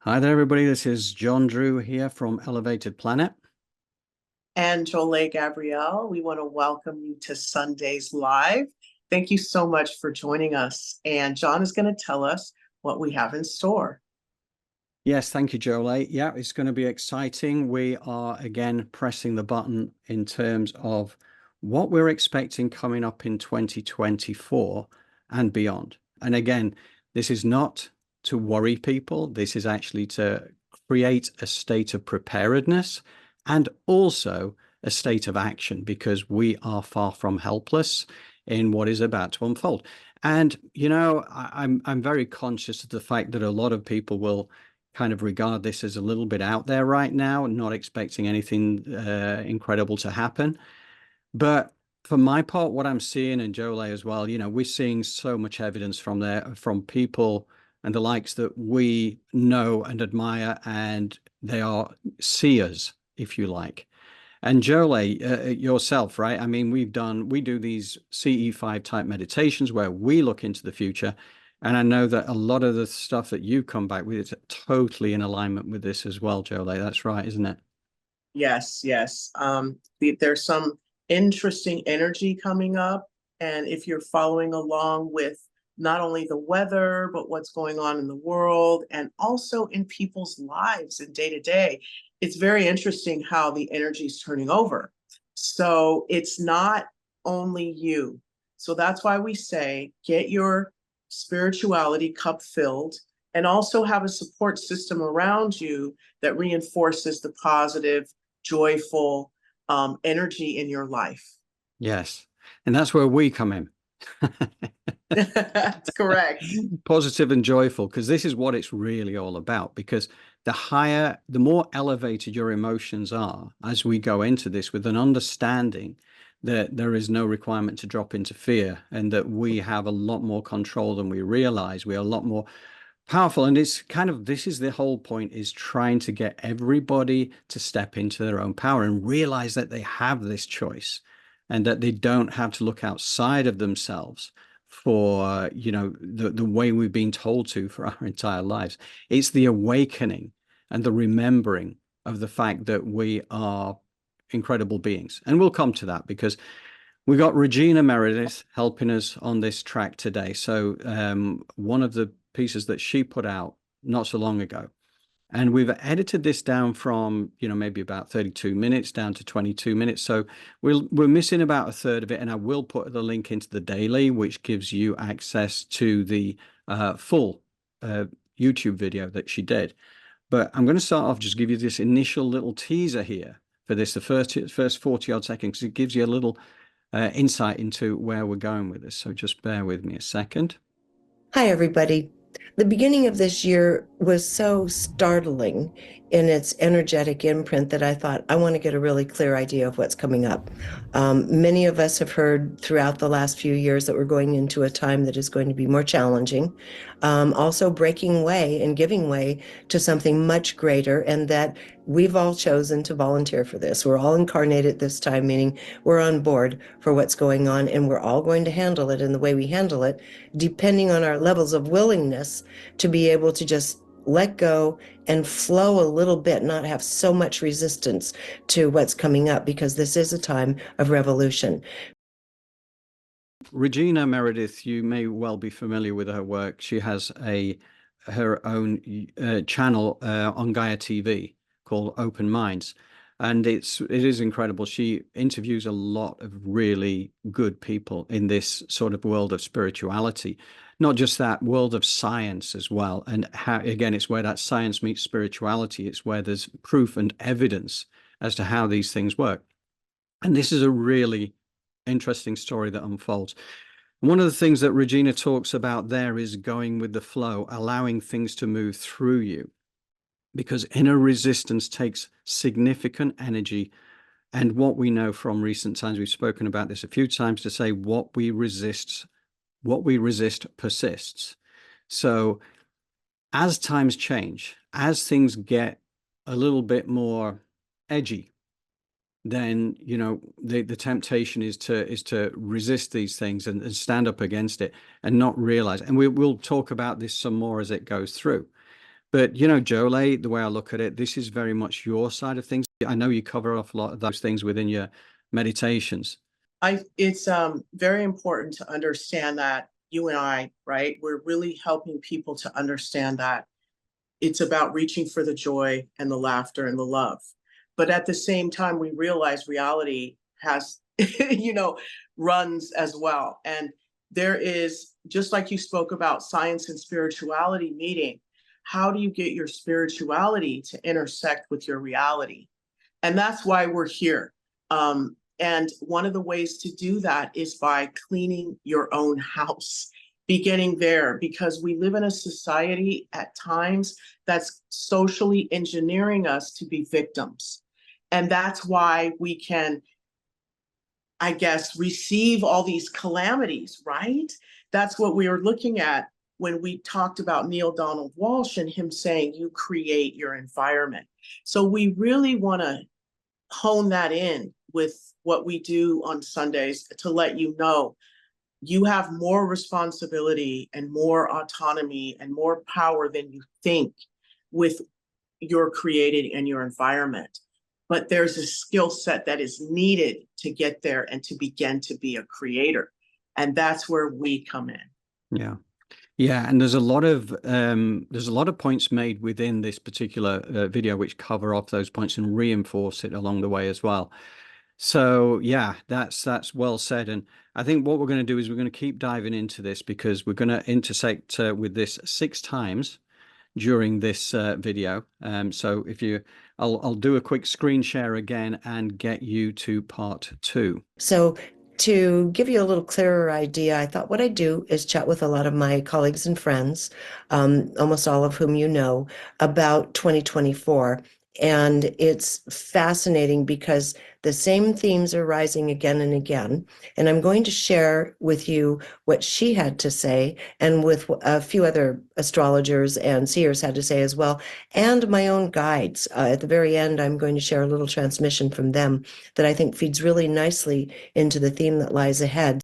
Hi there, everybody. This is John Drew here from Elevated Planet. And Jolie Gabrielle, we want to welcome you to Sundays Live. Thank you so much for joining us. And John is going to tell us what we have in store. Yes, thank you, Jolie. Yeah, it's going to be exciting. We are again pressing the button in terms of what we're expecting coming up in 2024 and beyond. And again, this is not to worry people. This is actually to create a state of preparedness and also a state of action, because we are far from helpless in what is about to unfold. And I'm very conscious of the fact that a lot of people will kind of regard this as a little bit out there right now, not expecting anything incredible to happen. But for my part, what I'm seeing, and Jolie as well, we're seeing so much evidence from people and the likes that we know and admire, and they are seers, if you like. And Jolie, yourself, right? I mean, we do these CE5 type meditations where we look into the future. And I know that a lot of the stuff that you come back with is totally in alignment with this as well, Jolie. That's right, isn't it? Yes, yes. There's some interesting energy coming up. And if you're following along with not only the weather, but what's going on in the world and also in people's lives and day to day, it's very interesting how the energy is turning over. So it's not only you. So that's why we say get your spirituality cup filled and also have a support system around you that reinforces the positive, joyful energy in your life. Yes. And that's where we come in. That's correct. Positive and joyful, because this is what it's really all about. Because the more elevated your emotions are as we go into this, with an understanding that there is no requirement to drop into fear, and that we have a lot more control than we realize. We are a lot more powerful. And it's kind of, this is the whole point, is trying to get everybody to step into their own power and realize that they have this choice, and that they don't have to look outside of themselves for the way we've been told to for our entire lives. It's the awakening and the remembering of the fact that we are incredible beings. And we'll come to that, because we got Regina Meredith helping us on this track today. So one of the pieces that she put out not so long ago, and we've edited this down from, maybe about 32 minutes down to 22 minutes. So we're missing about a third of it. And I will put the link into the daily, which gives you access to the full YouTube video that she did. But I'm going to start off, just give you this initial little teaser here for this, the first 40 odd seconds, because it gives you a little insight into where we're going with this. So just bear with me a second. Hi, everybody. The beginning of this year was so startling in its energetic imprint that I thought, I want to get a really clear idea of what's coming up. Many of us have heard throughout the last few years that we're going into a time that is going to be more challenging, also breaking way and giving way to something much greater, and that we've all chosen to volunteer for this. We're all incarnated this time, meaning we're on board for what's going on, and we're all going to handle it in the way we handle it, depending on our levels of willingness to be able to just let go and flow a little bit, not have so much resistance to what's coming up, because this is a time of revolution. Regina Meredith, you may well be familiar with her work. She has her own channel on Gaia TV called Open Minds. And it is incredible. She interviews a lot of really good people in this sort of world of spirituality, not just that, world of science as well. And how, again, it's where that science meets spirituality. It's where there's proof and evidence as to how these things work. And this is a really interesting story that unfolds. One of the things that Regina talks about there is going with the flow, allowing things to move through you, because inner resistance takes significant energy. And what we know from recent times, we've spoken about this a few times, to say what we resist persists. So as times change, as things get a little bit more edgy, then the temptation is to resist these things and stand up against it and not realize. And we'll talk about this some more as it goes through. But, you know, Jolie, the way I look at it, this is very much your side of things. I know you cover off a lot of those things within your meditations. It's very important to understand that you and I, right, we're really helping people to understand that it's about reaching for the joy and the laughter and the love. But at the same time, we realize reality has, runs as well. And there is, just like you spoke about science and spirituality meeting, how do you get your spirituality to intersect with your reality? And that's why we're here. And one of the ways to do that is by cleaning your own house, beginning there, because we live in a society at times that's socially engineering us to be victims. And that's why we can, I guess, receive all these calamities, right? That's what we were looking at when we talked about Neil Donald Walsh and him saying, you create your environment. So we really want to hone that in with what we do on Sundays to let you know you have more responsibility and more autonomy and more power than you think with your creating and your environment. But there's a skill set that is needed to get there and to begin to be a creator. And that's where we come in. Yeah. Yeah, and there's a lot of points made within this particular video which cover off those points and reinforce it along the way as well. So yeah, that's well said. And I think what we're going to do is we're going to keep diving into this, because we're going to intersect with this 6 times during this video. So I'll do a quick screen share again and get you to part 2. So to give you a little clearer idea, I thought what I'd do is chat with a lot of my colleagues and friends, almost all of whom you know, about 2024. And it's fascinating because the same themes are rising again and again. And I'm going to share with you what she had to say, and with a few other astrologers and seers had to say as well, and my own guides. At the very end, I'm going to share a little transmission from them that I think feeds really nicely into the theme that lies ahead.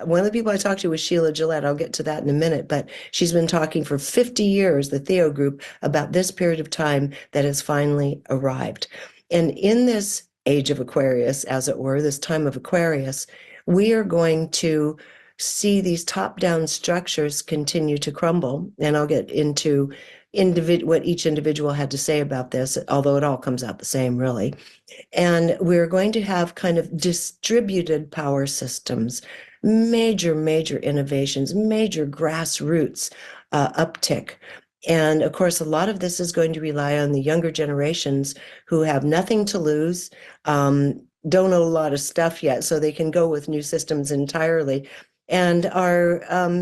One of the people I talked to was Sheila Gillette. I'll get to that in a minute, but she's been talking for 50 years, the Theo group, about this period of time that has finally arrived. And in this age of Aquarius, as it were, this time of Aquarius, we are going to see these top-down structures continue to crumble. And I'll get into what each individual had to say about this, although it all comes out the same, really. And we're going to have kind of distributed power systems, major innovations, major grassroots uptick. And of course, a lot of this is going to rely on the younger generations who have nothing to lose, don't know a lot of stuff yet, so they can go with new systems entirely, and are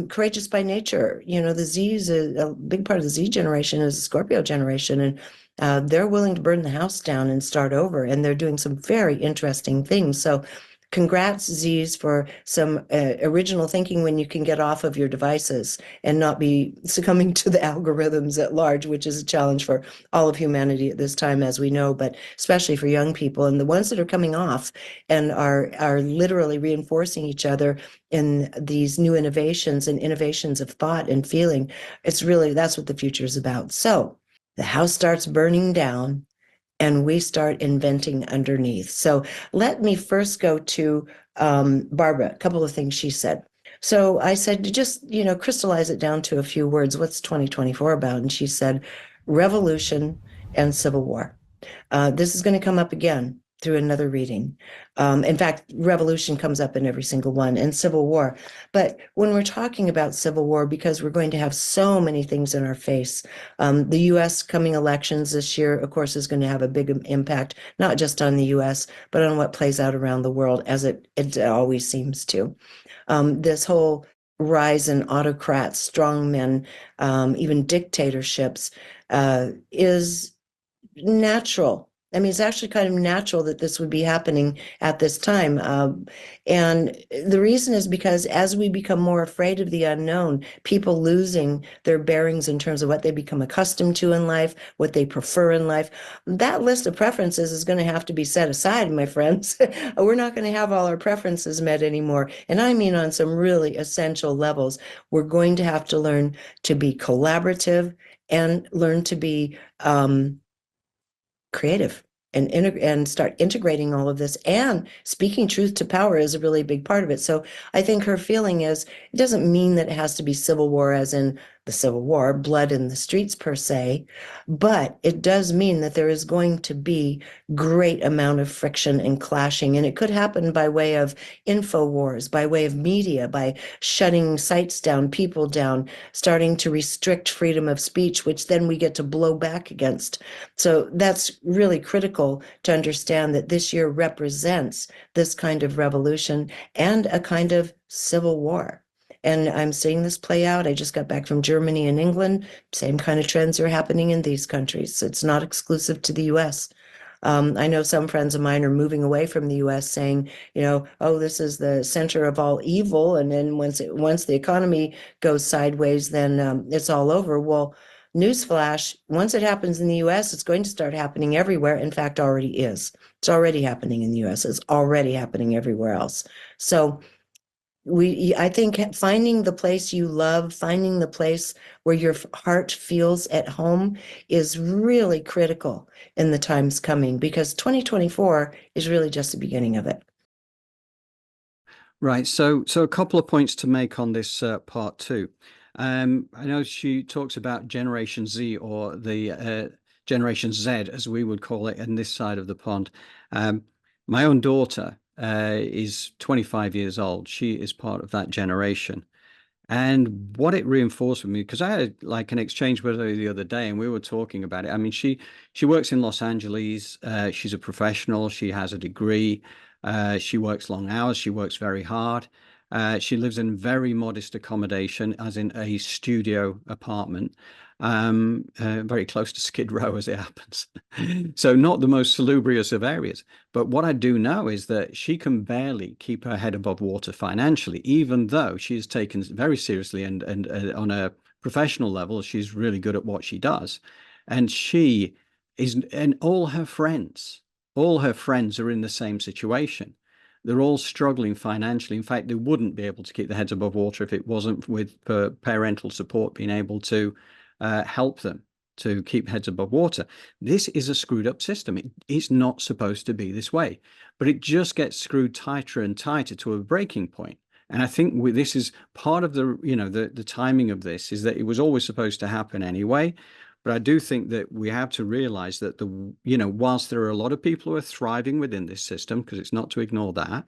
courageous by nature. You know, the Z's, a big part of the Z generation is the Scorpio generation, and they're willing to burn the house down and start over, and they're doing some very interesting things. So congrats, Z's, for some original thinking when you can get off of your devices and not be succumbing to the algorithms at large, which is a challenge for all of humanity at this time, as we know, but especially for young people. And the ones that are coming off and are literally reinforcing each other in these new innovations and innovations of thought and feeling, that's what the future is about. So the house starts burning down, and we start inventing underneath. So let me first go to Barbara, a couple of things she said. So I said, just, crystallize it down to a few words. What's 2024 about? And she said, revolution and civil war. This is going to come up again through another reading. In fact, revolution comes up in every single one, and civil war. But when we're talking about civil war, because we're going to have so many things in our face, the U.S. coming elections this year, of course, is going to have a big impact, not just on the U.S., but on what plays out around the world, as it always seems to. This whole rise in autocrats, strongmen, even dictatorships, is natural I mean, it's actually kind of natural that this would be happening at this time. And the reason is because as we become more afraid of the unknown, people losing their bearings in terms of what they become accustomed to in life, what they prefer in life, that list of preferences is going to have to be set aside, my friends. We're not going to have all our preferences met anymore. And I mean on some really essential levels. We're going to have to learn to be collaborative and learn to be creative and start integrating all of this, and speaking truth to power is a really big part of it. So I think her feeling is, it doesn't mean that it has to be civil war as in the Civil War, blood in the streets per se, but it does mean that there is going to be great amount of friction and clashing, and it could happen by way of info wars, by way of media, by shutting sites down, people down, starting to restrict freedom of speech, which then we get to blow back against. So that's really critical to understand that this year represents this kind of revolution and a kind of civil war. And I'm seeing this play out. I just got back from Germany and England. Same kind of trends are happening in these countries. It's not exclusive to the US. I know some friends of mine are moving away from the US saying, oh, this is the center of all evil. And then once the economy goes sideways, then it's all over. Well, newsflash, once it happens in the US, it's going to start happening everywhere. In fact, already is. It's already happening in the US. It's already happening everywhere else. So I think finding the place you love, finding the place where your heart feels at home is really critical in the times coming, because 2024 is really just the beginning of it. Right. So a couple of points to make on this part two. I know she talks about Generation Z, or the Generation Z, as we would call it in this side of the pond. My own daughter is 25 years old. She is part of that generation. And what it reinforced with me, because I had like an exchange with her the other day and we were talking about it. I mean, she works in Los Angeles. She's a professional. She has a degree. She works long hours. She works very hard. She lives in very modest accommodation, as in a studio apartment, very close to Skid Row as it happens. So not the most salubrious of areas. But what I do know is that she can barely keep her head above water financially, even though she is taken very seriously and on a professional level, she's really good at what she does. And she is, and all her friends are in the same situation. They're all struggling financially. In fact, they wouldn't be able to keep their heads above water if it wasn't with parental support being able to help them to keep heads above water. This is a screwed up system. It's not supposed to be this way, but it just gets screwed tighter and tighter to a breaking point. And I think this is part of the, the timing of this is that it was always supposed to happen anyway. But I do think that we have to realize that whilst there are a lot of people who are thriving within this system, because it's not to ignore that,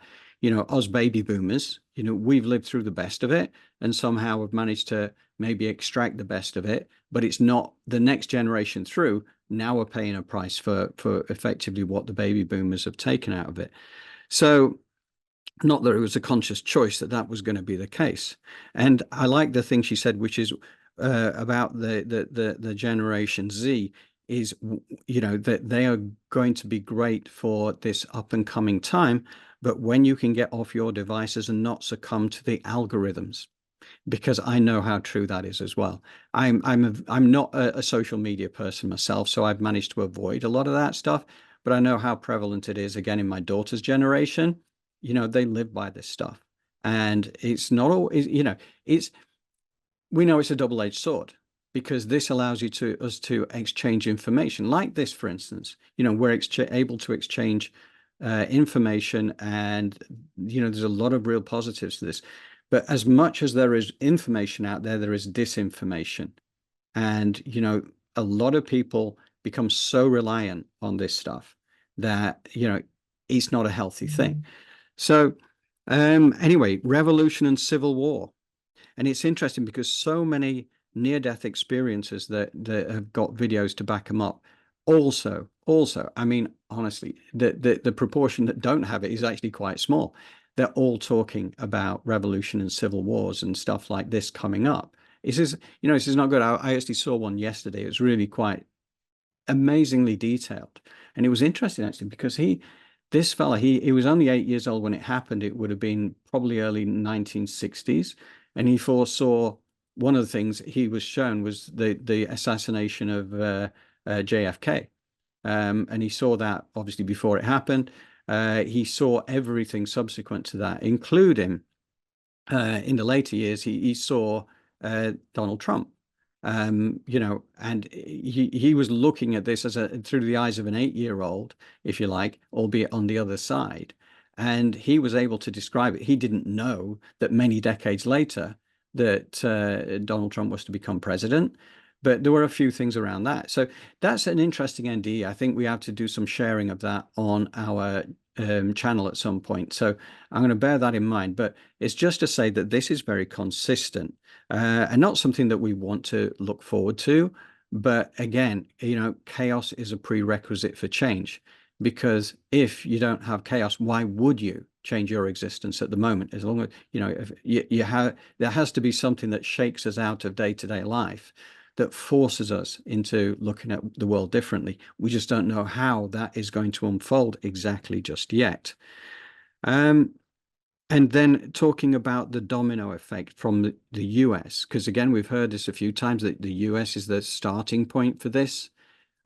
us baby boomers, we've lived through the best of it and somehow have managed to maybe extract the best of it, but it's not the next generation through. Now we're paying a price for effectively what the baby boomers have taken out of it. So not that it was a conscious choice that was going to be the case. And I like the thing she said, which is about the Generation Z, is that they are going to be great for this up and coming time, but when you can get off your devices and not succumb to the algorithms, because I know how true that is as well. I'm not a social media person myself, so I've managed to avoid a lot of that stuff, but I know how prevalent it is again in my daughter's generation. They live by this stuff, and it's not all, we know it's a double-edged sword, because this allows us to exchange information like this, for instance. We're able to exchange information, and there's a lot of real positives to this. But as much as there is information out there, there is disinformation, and a lot of people become so reliant on this stuff that it's not a healthy thing. So anyway, revolution and civil war. And it's interesting because so many near-death experiences that have got videos to back them up. Also, I mean, honestly, the proportion that don't have it is actually quite small. They're all talking about revolution and civil wars and stuff like this coming up. This is not good. I actually saw one yesterday. It was really quite amazingly detailed. And it was interesting actually because this fella, he was only 8 years old when it happened. It would have been probably early 1960s. And he foresaw, one of the things he was shown was the assassination of JFK. And he saw that obviously before it happened. He saw everything subsequent to that, including in the later years, he saw Donald Trump. You know, and he was looking at this through the eyes of an 8-year-old, if you like, albeit on the other side. And he was able to describe it. He didn't know that many decades later that Donald Trump was to become president, but there were a few things around that. So that's an interesting NDE. I think we have to do some sharing of that on our channel at some point. So I'm going to bear that in mind, but it's just to say that this is very consistent and not something that we want to look forward to. But again, you know, chaos is a prerequisite for change, because if you don't have chaos, why would you change your existence at the moment? As long as, you know, if you have, there has to be something that shakes us out of day-to-day life, that forces us into looking at the world differently. We just don't know how that is going to unfold exactly just yet. And then talking about the domino effect from the US, because again, we've heard this a few times, that the US is the starting point for this.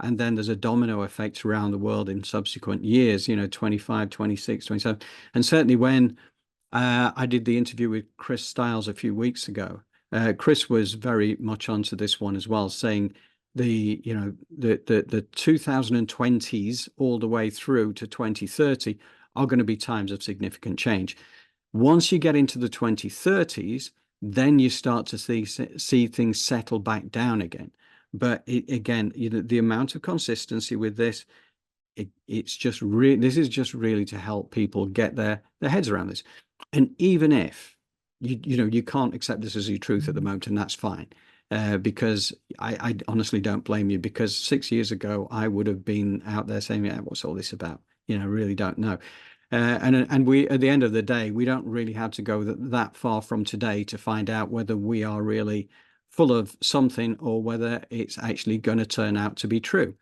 And then there's a domino effect around the world in subsequent years, you know, 25, 26, 27. And certainly when I did the interview with Chris Stiles a few weeks ago, Chris was very much onto this one as well, saying the 2020s all the way through to 2030 are going to be times of significant change. Once you get into the 2030s, then you start to see things settle back down again. But again, you know, the amount of consistency with this, it's just really, this is just really to help people get their heads around this. And even if you know, you can't accept this as your truth at the moment, and that's fine, because I honestly don't blame you, because 6 years ago I would have been out there saying, yeah, what's all this about? You know, really don't know. And we, at the end of the day, we don't really have to go that far from today to find out whether we are really full of something or whether it's actually going to turn out to be true.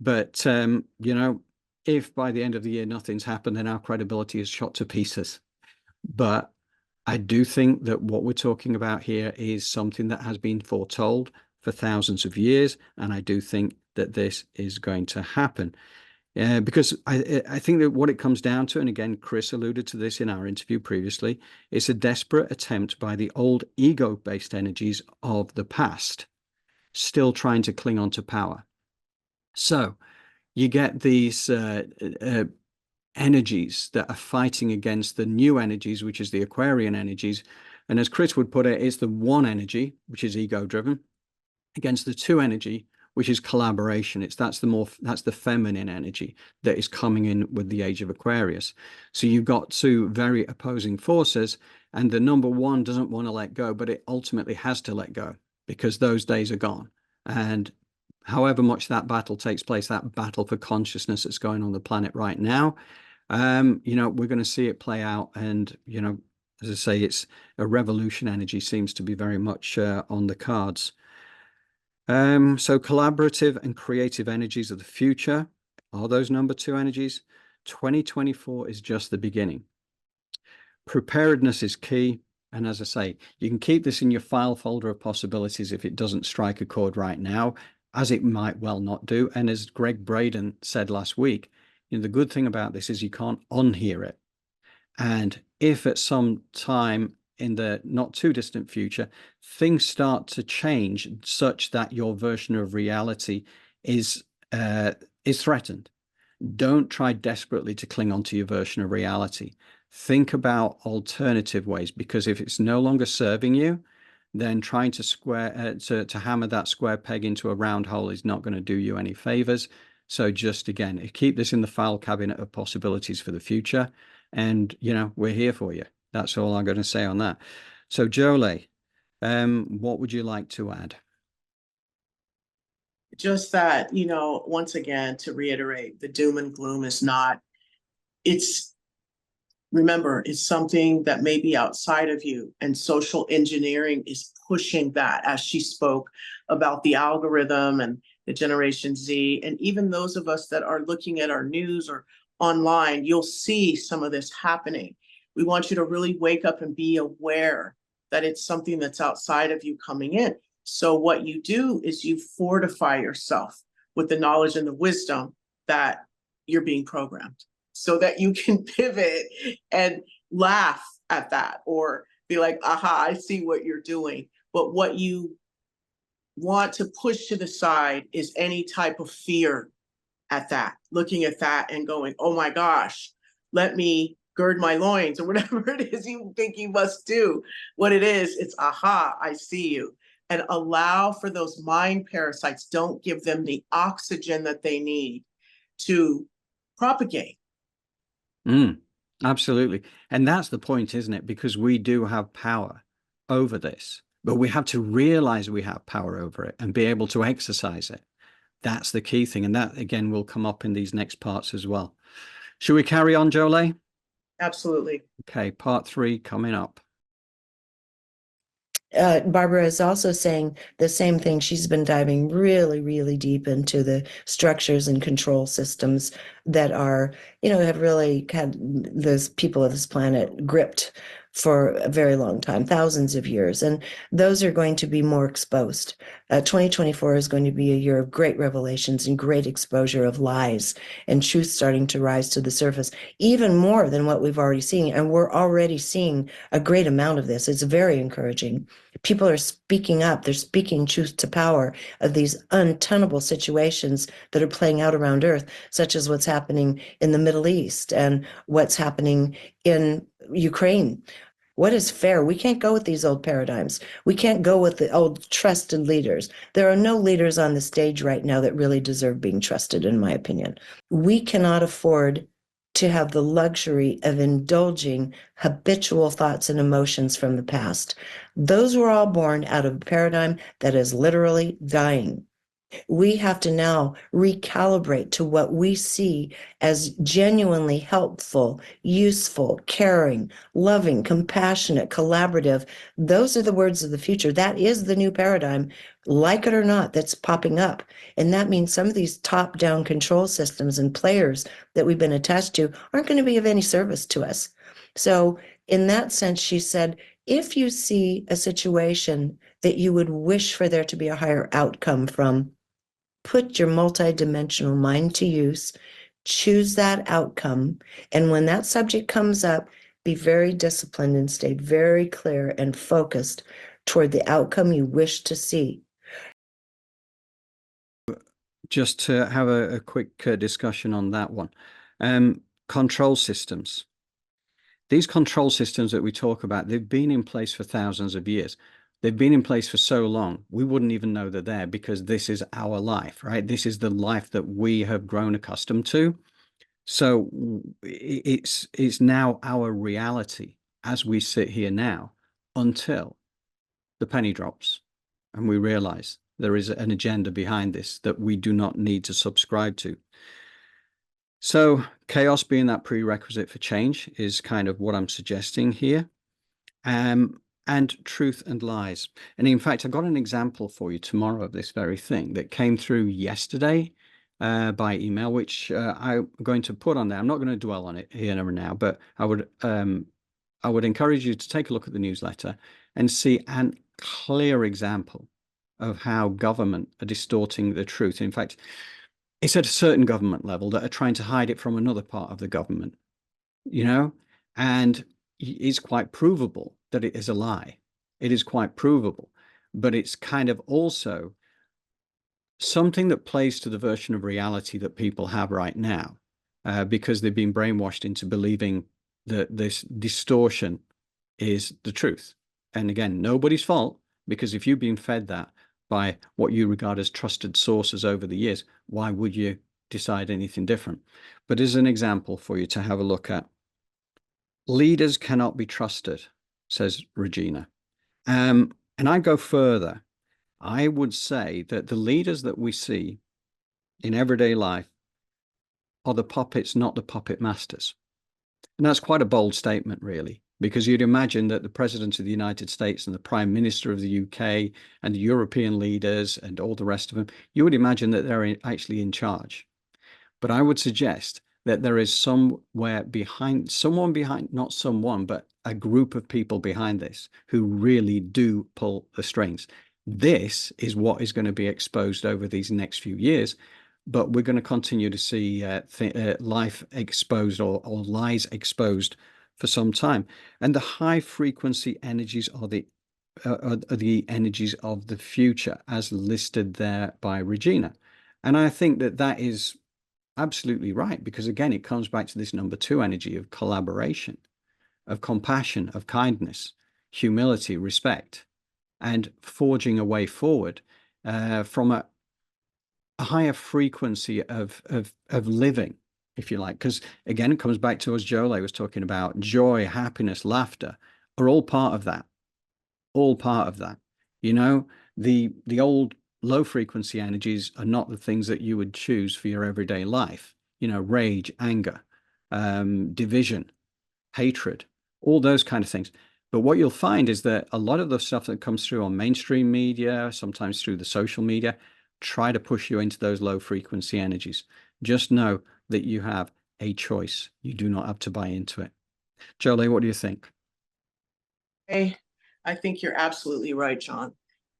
But you know, if by the end of the year nothing's happened, then our credibility is shot to pieces. But I do think that what we're talking about here is something that has been foretold for thousands of years, and I do think that this is going to happen. Because I think that what it comes down to, and again, Chris alluded to this in our interview previously, it's a desperate attempt by the old ego-based energies of the past, still trying to cling on to power. So you get these energies that are fighting against the new energies, which is the Aquarian energies. And as Chris would put it, it's the one energy, which is ego-driven, against the two energy, which is collaboration. That's the feminine energy that is coming in with the Age of Aquarius. So you've got two very opposing forces, and the number one doesn't want to let go, but it ultimately has to let go because those days are gone. And however much that battle takes place, that battle for consciousness that's going on the planet right now, you know, we're going to see it play out. And, you know, as I say, it's a revolution energy seems to be very much on the cards. So collaborative and creative energies of the future are those number two energies. 2024 is just the beginning. Preparedness is key. And as I say, you can keep this in your file folder of possibilities if it doesn't strike a chord right now, as it might well not do. And as Greg Braden said last week, you know, the good thing about this is you can't unhear it. And if at some time in the not too distant future, things start to change such that your version of reality is threatened, don't try desperately to cling on to your version of reality. Think about alternative ways, because if it's no longer serving you, then trying to to hammer that square peg into a round hole is not going to do you any favors. So just again, keep this in the file cabinet of possibilities for the future. And, you know, we're here for you. That's all I'm going to say on that. So Jolie, what would you like to add? Just that, you know, once again, to reiterate, the doom and gloom is not, remember, it's something that may be outside of you, and social engineering is pushing that, as she spoke about the algorithm and the Generation Z, and even those of us that are looking at our news or online, you'll see some of this happening. We want you to really wake up and be aware that it's something that's outside of you coming in. So what you do is you fortify yourself with the knowledge and the wisdom that you're being programmed, so that you can pivot and laugh at that or be like, aha, I see what you're doing. But what you want to push to the side is any type of fear at that, looking at that and going, oh my gosh, let me gird my loins, or whatever it is you think you must do. What it is, it's aha, I see you. And allow for those mind parasites. Don't give them the oxygen that they need to propagate. Absolutely. And that's the point, isn't it? Because we do have power over this, but we have to realize we have power over it and be able to exercise it. That's the key thing. And that, again, will come up in these next parts as well. Should we carry on, Jolie? Absolutely. Okay, part 3 coming up. Barbara is also saying the same thing. She's been diving really, really deep into the structures and control systems that are, have really had those people of this planet gripped for a very long time, thousands of years. And those are going to be more exposed. 2024 is going to be a year of great revelations and great exposure of lies and truth starting to rise to the surface, even more than what we've already seen. And we're already seeing a great amount of this. It's very encouraging. People are speaking up. They're speaking truth to power of these untenable situations that are playing out around Earth, such as what's happening in the Middle East and what's happening in Ukraine. What is fair? We can't go with these old paradigms. We can't go with the old trusted leaders. There are no leaders on the stage right now that really deserve being trusted, in my opinion. We cannot afford to have the luxury of indulging habitual thoughts and emotions from the past. Those were all born out of a paradigm that is literally dying. We have to now recalibrate to what we see as genuinely helpful, useful, caring, loving, compassionate, collaborative. Those are the words of the future. That is the new paradigm, like it or not, that's popping up. And that means some of these top-down control systems and players that we've been attached to aren't going to be of any service to us. So in that sense, she said, if you see a situation that you would wish for there to be a higher outcome from, put your multidimensional mind to use, choose that outcome, and when that subject comes up, be very disciplined and stay very clear and focused toward the outcome you wish to see. Just to have a quick discussion on that one. Control systems. These control systems that we talk about, they've been in place for thousands of years. They've been in place for so long, we wouldn't even know they're there, because this is our life, right? This is the life that we have grown accustomed to. So it's now our reality as we sit here now, until the penny drops and we realize there is an agenda behind this that we do not need to subscribe to. So chaos being that prerequisite for change is kind of what I'm suggesting here. And truth and lies. And in fact, I've got an example for you tomorrow of this very thing that came through yesterday by email, which I'm going to put on there. I'm not going to dwell on it here and now, but I would encourage you to take a look at the newsletter and see a clear example of how government are distorting the truth. In fact, it's at a certain government level that are trying to hide it from another part of the government, and it's quite provable that it is a lie. It is quite provable, but it's kind of also something that plays to the version of reality that people have right now, because they've been brainwashed into believing that this distortion is the truth. And again, nobody's fault, because if you've been fed that by what you regard as trusted sources over the years, why would you decide anything different? But as an example for you to have a look at, leaders cannot be trusted, says Regina. And I go further. I would say that the leaders that we see in everyday life are the puppets, not the puppet masters. And that's quite a bold statement, really, because you'd imagine that the President of the United States and the Prime Minister of the UK and the European leaders and all the rest of them, you would imagine that they're actually in charge. But I would suggest that there is someone behind, not someone, but a group of people behind this who really do pull the strings. This is what is going to be exposed over these next few years, but we're going to continue to see life exposed or lies exposed for some time. And the high frequency energies are the energies of the future, as listed there by Regina. And I think that that is absolutely right, because again, it comes back to this number 2 energy of collaboration, of compassion, of kindness, humility, respect, and forging a way forward from a higher frequency of living, if you like. Because again, it comes back to, as Jolie was talking about, joy, happiness, laughter are all part of that. All part of that. You know, the old low frequency energies are not the things that you would choose for your everyday life. You know, rage, anger, division, hatred, all those kind of things. But what you'll find is that a lot of the stuff that comes through on mainstream media, sometimes through the social media, try to push you into those low frequency energies. Just know that you have a choice. You do not have to buy into it. Jolie, what do you think? Hey, I think you're absolutely right, John,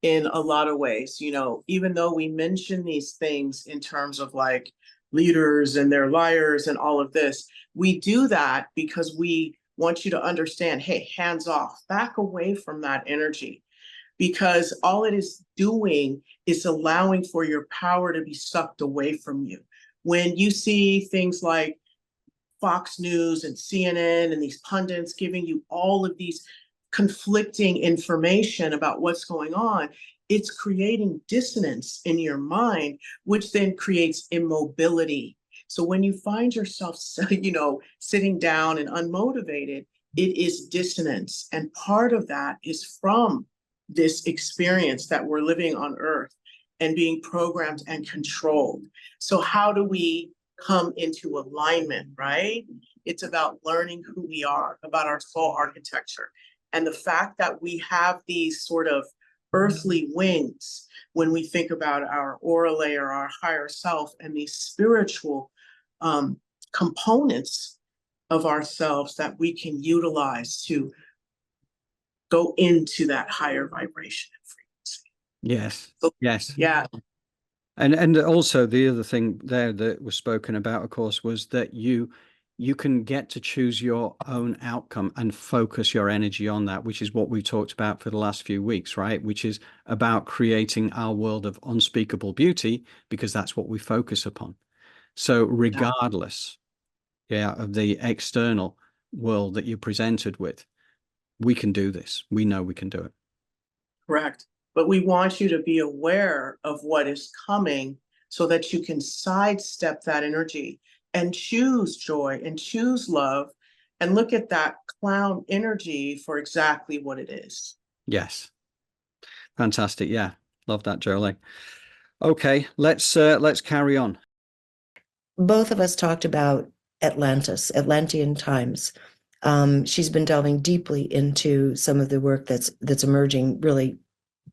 in a lot of ways. You know, even though we mention these things in terms of like leaders and they're liars and all of this, we do that because we want you to understand, hey, hands off, back away from that energy, because all it is doing is allowing for your power to be sucked away from you. When you see things like Fox News and CNN and these pundits giving you all of these conflicting information about what's going on, it's creating dissonance in your mind, which then creates immobility. So when you find yourself, you know, sitting down and unmotivated, it is dissonance. And part of that is from this experience that we're living on Earth and being programmed and controlled. So how do we come into alignment, right? It's about learning who we are, about our soul architecture. And the fact that we have these sort of earthly wings when we think about our aura layer, our higher self, and these spiritual components of ourselves that we can utilize to go into that higher vibration and frequency. Yes. So, yes. Yeah. And also the other thing there that was spoken about, of course, was that you can get to choose your own outcome and focus your energy on that, which is what we talked about for the last few weeks, right? Which is about creating our world of unspeakable beauty, because that's what we focus upon. So regardless, of the external world that you're presented with, we can do this. We know we can do it. Correct. But we want you to be aware of what is coming so that you can sidestep that energy and choose joy and choose love and look at that clown energy for exactly what it is. Yes. Fantastic. Yeah. Love that, Jolie. Okay, let's carry on. Both of us talked about Atlantean times. She's been delving deeply into some of the work that's emerging, really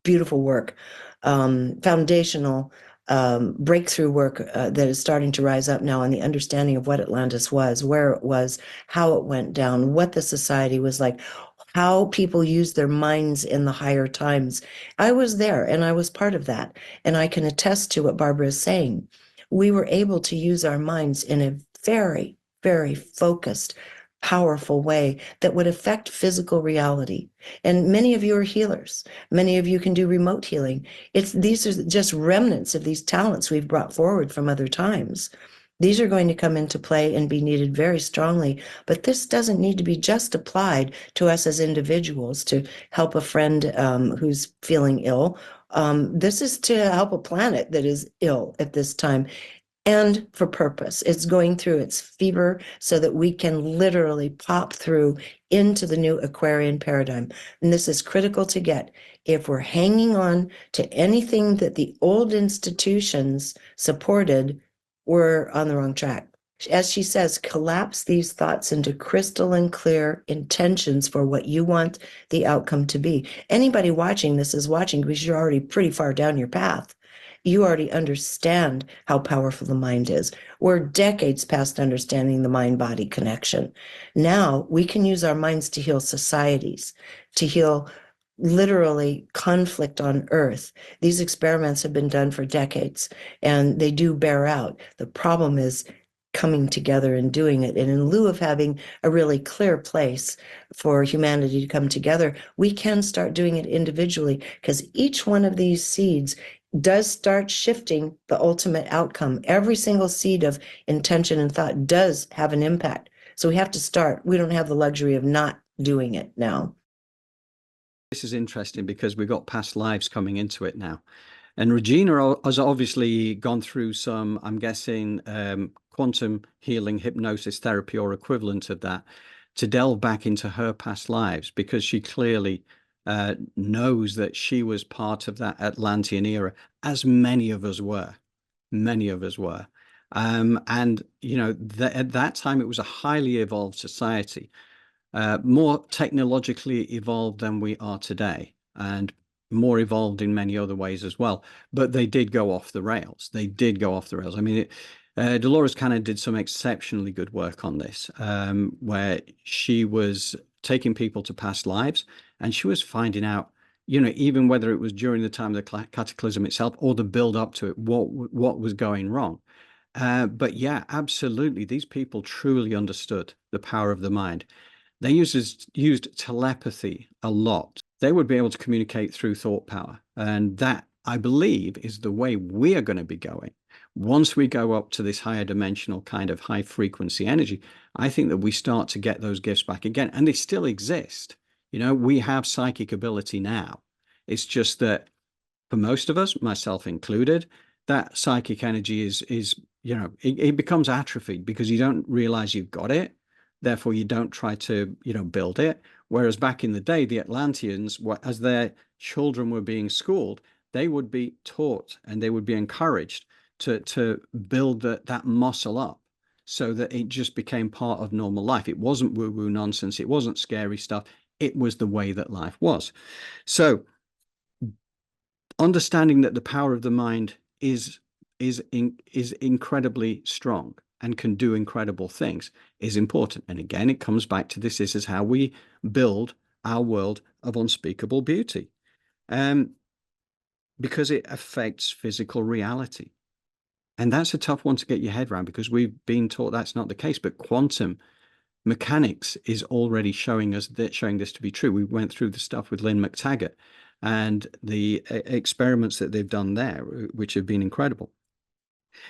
beautiful work, foundational breakthrough work that is starting to rise up now on the understanding of what Atlantis was, where it was, how it went down, what the society was like, how people use their minds in the higher times. I was there and I was part of that. And I can attest to what Barbara is saying. We were able to use our minds in a very, very focused, powerful way that would affect physical reality. And many of you are healers. Many of you can do remote healing. These are just remnants of these talents we've brought forward from other times. These are going to come into play and be needed very strongly, but this doesn't need to be just applied to us as individuals to help a friend who's feeling ill. This is to help a planet that is ill at this time. And for purpose. It's going through its fever so that we can literally pop through into the new Aquarian paradigm. And this is critical to get. If we're hanging on to anything that the old institutions supported, we're on the wrong track. As she says, collapse these thoughts into crystal and clear intentions for what you want the outcome to be. Anybody watching this is watching because you're already pretty far down your path. You already understand how powerful the mind is. We're decades past understanding the mind-body connection. Now we can use our minds to heal societies, to heal literally conflict on Earth. These experiments have been done for decades, and they do bear out. The problem is coming together and doing it. And in lieu of having a really clear place for humanity to come together, we can start doing it individually, because each one of these seeds does start shifting the ultimate outcome. Every single seed of intention and thought does have an impact. So we have to start. We don't have the luxury of not doing it now. This is interesting because we've got past lives coming into it now. And Regina has obviously gone through some, I'm guessing, quantum healing, hypnosis therapy, or equivalent of that, to delve back into her past lives, because she clearly knows that she was part of that Atlantean era, as many of us were. Many of us were. And, you know, at that time, it was a highly evolved society, more technologically evolved than we are today, and more evolved in many other ways as well. But they did go off the rails. They did go off the rails. I mean, Dolores Cannon did some exceptionally good work on this, where she was taking people to past lives, and she was finding out, you know, even whether it was during the time of the cataclysm itself or the build up to it, what was going wrong. But yeah, absolutely, these people truly understood the power of the mind. They used telepathy a lot. They would be able to communicate through thought power. And that, I believe, is the way we are going to be going. Once we go up to this higher dimensional kind of high frequency energy, I think that we start to get those gifts back again. And they still exist. You know, we have psychic ability now. It's just that for most of us, myself included, that psychic energy is you know, it becomes atrophied because you don't realize you've got it. Therefore, you don't try to, you know, build it. Whereas back in the day, the Atlanteans, as their children were being schooled, they would be taught and they would be encouraged to build that muscle up, so that it just became part of normal life. It wasn't woo-woo nonsense. It wasn't scary stuff. It was the way that life was. So understanding that the power of the mind is incredibly strong and can do incredible things is important. And again, it comes back to this. This is how we build our world of unspeakable beauty, because it affects physical reality. And that's a tough one to get your head around, because we've been taught that's not the case. But quantum mechanics is already showing us that, showing this to be true. We went through the stuff with Lynn McTaggart and the experiments that they've done there, which have been incredible.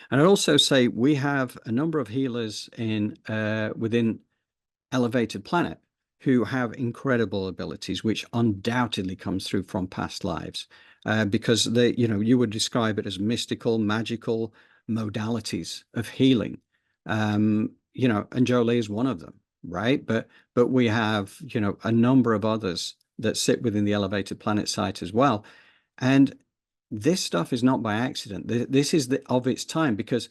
And I'd also say we have a number of healers within Elevated Planet who have incredible abilities, which undoubtedly comes through from past lives, because they, you know, you would describe it as mystical, magical modalities of healing. You know, and Jolie is one of them, right? But we have, you know, a number of others that sit within the Elevated Planet site as well. And this stuff is not by accident. This is of its time, because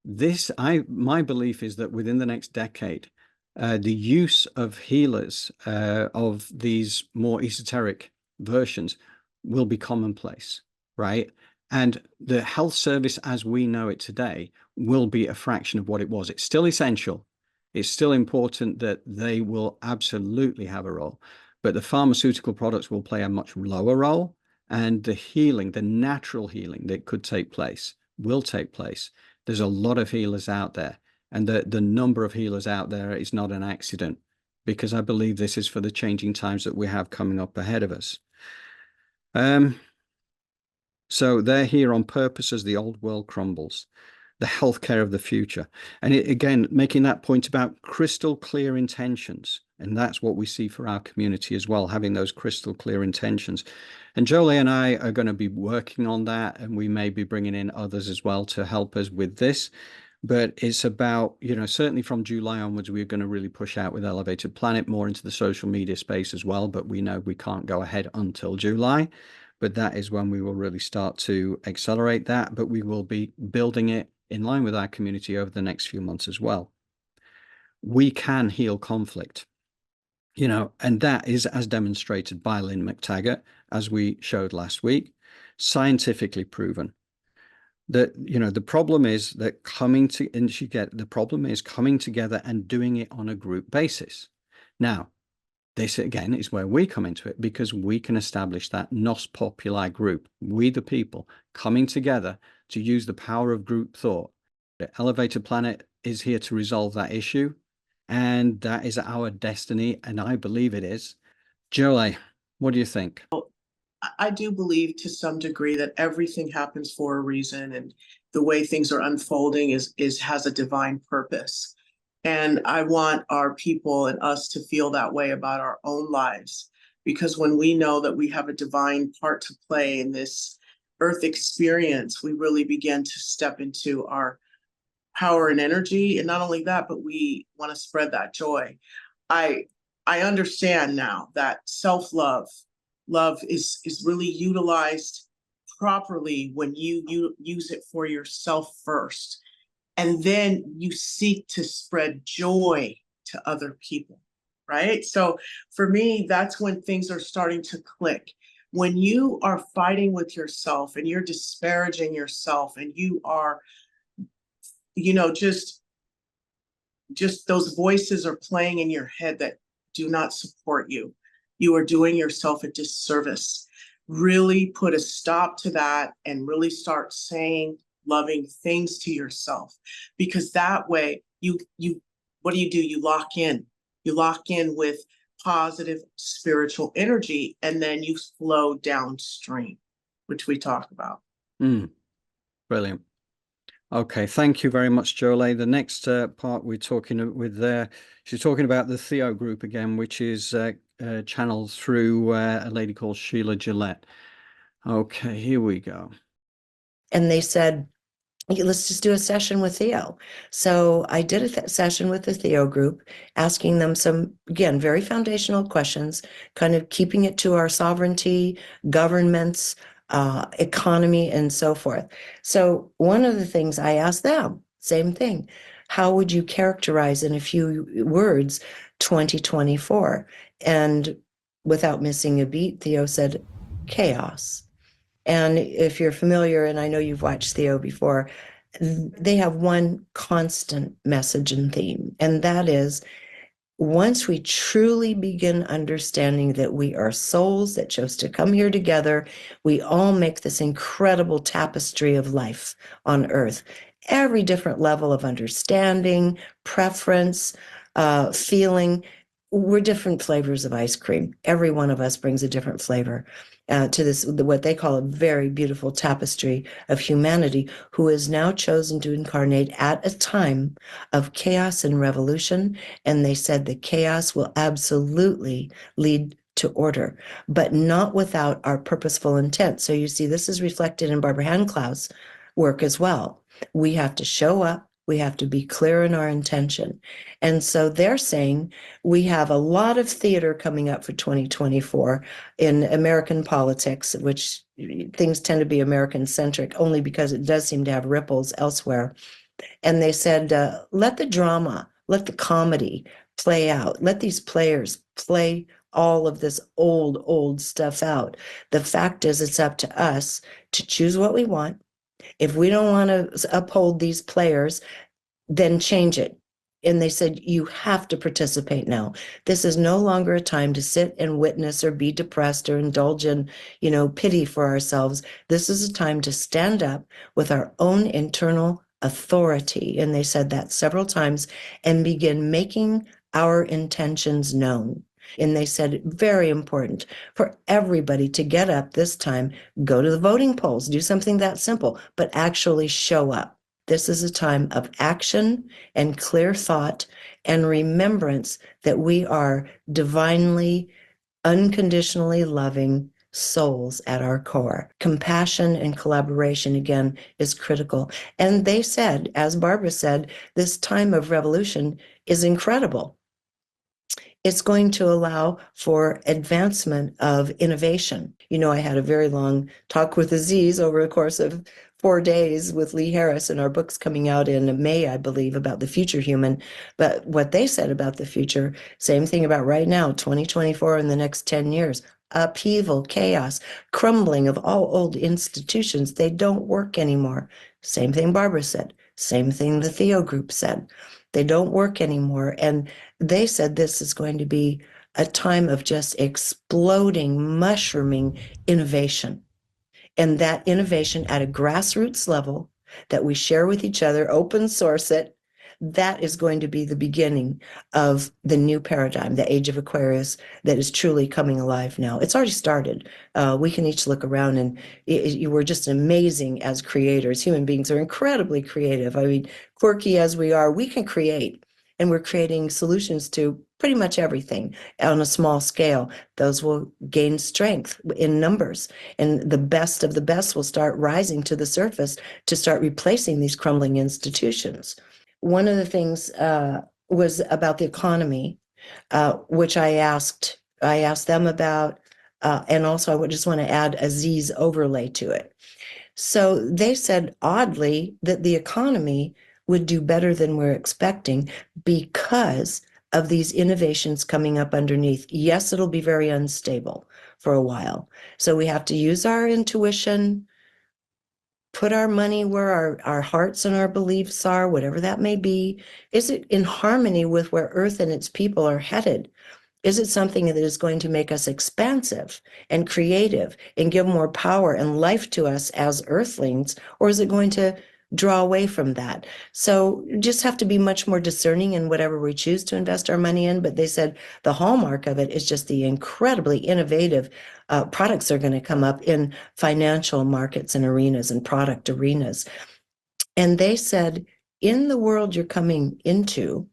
my belief is that within the next decade, the use of healers of these more esoteric versions will be commonplace, right? And the health service as we know it today will be a fraction of what it was. It's still essential. It's still important that they will absolutely have a role, but the pharmaceutical products will play a much lower role. And the healing, the natural healing that could take place, will take place. There's a lot of healers out there, and the number of healers out there is not an accident, because I believe this is for the changing times that we have coming up ahead of us. So they're here on purpose as the old world crumbles, the healthcare of the future. And again, making that point about crystal clear intentions. And that's what we see for our community as well, having those crystal clear intentions. And Jolie and I are going to be working on that, and we may be bringing in others as well to help us with this. But it's about, you know, certainly from July onwards, we're going to really push out with Elevated Planet more into the social media space as well. But we know we can't go ahead until July. But that is when we will really start to accelerate that. But we will be building it in line with our community over the next few months as well. We can heal conflict, you know, and that is as demonstrated by Lynn McTaggart, as we showed last week, scientifically proven. That, you know, the problem is that the problem is coming together and doing it on a group basis. Now, this again is where we come into it, because we can establish that nos populi group, we the people coming together to use the power of group thought. The elevated planet is here to resolve that issue, and that is our destiny, and I believe it is. Jolie, what do you think? I do believe to some degree that everything happens for a reason, and the way things are unfolding has a divine purpose. And I want our people and us to feel that way about our own lives, because when we know that we have a divine part to play in this earth experience, we really begin to step into our power and energy. And not only that, but we want to spread that joy. I understand now that self-love is really utilized properly when you use it for yourself first, and then you seek to spread joy to other people, right? So for me, that's when things are starting to click. When you are fighting with yourself and you're disparaging yourself, and you are, you know, just those voices are playing in your head that do not support you. You are doing yourself a disservice. Really put a stop to that and really start saying loving things to yourself, because that way you what do? You lock in. You lock in with positive spiritual energy, and then you flow downstream, which we talk about. Brilliant. Okay, thank you very much, Jolie. The next part we're talking with she's talking about the Theo group again, which is channeled through a lady called Sheila Gillette. Okay, here we go. And they said, let's just do a session with Theo. So I did a session with the Theo group, asking them some, again, very foundational questions, kind of keeping it to our sovereignty, governments, economy, and so forth. So one of the things I asked them, same thing, how would you characterize in a few words 2024? And without missing a beat, Theo said, chaos. And if you're familiar, and I know you've watched Theo before, they have one constant message and theme, and that is, once we truly begin understanding that we are souls that chose to come here together, we all make this incredible tapestry of life on earth. Every different level of understanding, preference, feeling. We're different flavors of ice cream. Every one of us brings a different flavor to this, what they call a very beautiful tapestry of humanity, who is now chosen to incarnate at a time of chaos and revolution. And they said the chaos will absolutely lead to order, but not without our purposeful intent. So you see, this is reflected in Barbara Handclaugh's work as well. We have to show up. We have to be clear in our intention. And so they're saying we have a lot of theater coming up for 2024 in American politics, which things tend to be American-centric only because it does seem to have ripples elsewhere. And they said, let the drama, let the comedy play out. Let these players play all of this old stuff out. The fact is, it's up to us to choose what we want. If we don't want to uphold these players, then change it. And they said, you have to participate now. This is no longer a time to sit and witness or be depressed or indulge in, pity for ourselves. This is a time to stand up with our own internal authority. And they said that several times, and begin making our intentions known. And they said, very important for everybody to get up this time, go to the voting polls, do something that simple, but actually show up. This is a time of action and clear thought and remembrance that we are divinely, unconditionally loving souls at our core. Compassion and collaboration, again, is critical. And they said, as Barbara said, this time of revolution is incredible. It's going to allow for advancement of innovation. You know, I had a very long talk with Aziz over the course of 4 days with Lee Harris, and our book's coming out in May, I believe, about the future human. But what they said about the future, same thing about right now, 2024 and the next 10 years, upheaval, chaos, crumbling of all old institutions. They don't work anymore. Same thing Barbara said. Same thing the Theo group said. They don't work anymore. And they said this is going to be a time of just exploding, mushrooming innovation. And that innovation at a grassroots level that we share with each other, open source it, that is going to be the beginning of the new paradigm, the Age of Aquarius, that is truly coming alive now. It's already started. We can each look around, and we're just amazing as creators. Human beings are incredibly creative. I mean, quirky as we are, we can create. And we're creating solutions to pretty much everything on a small scale. Those will gain strength in numbers. And the best of the best will start rising to the surface to start replacing these crumbling institutions. One of the things was about the economy, which I asked them about, and also I just want to add Aziz overlay to it. So they said, oddly, that the economy would do better than we're expecting because of these innovations coming up underneath. Yes, it'll be very unstable for a while. So we have to use our intuition, put our money where our hearts and our beliefs are, whatever that may be. Is it in harmony with where Earth and its people are headed? Is it something that is going to make us expansive and creative and give more power and life to us as earthlings? Or is it going to draw away from that? So just have to be much more discerning in whatever we choose to invest our money in. But they said the hallmark of it is just the incredibly innovative products are going to come up in financial markets and arenas and product arenas. And they said, in the world you're coming into,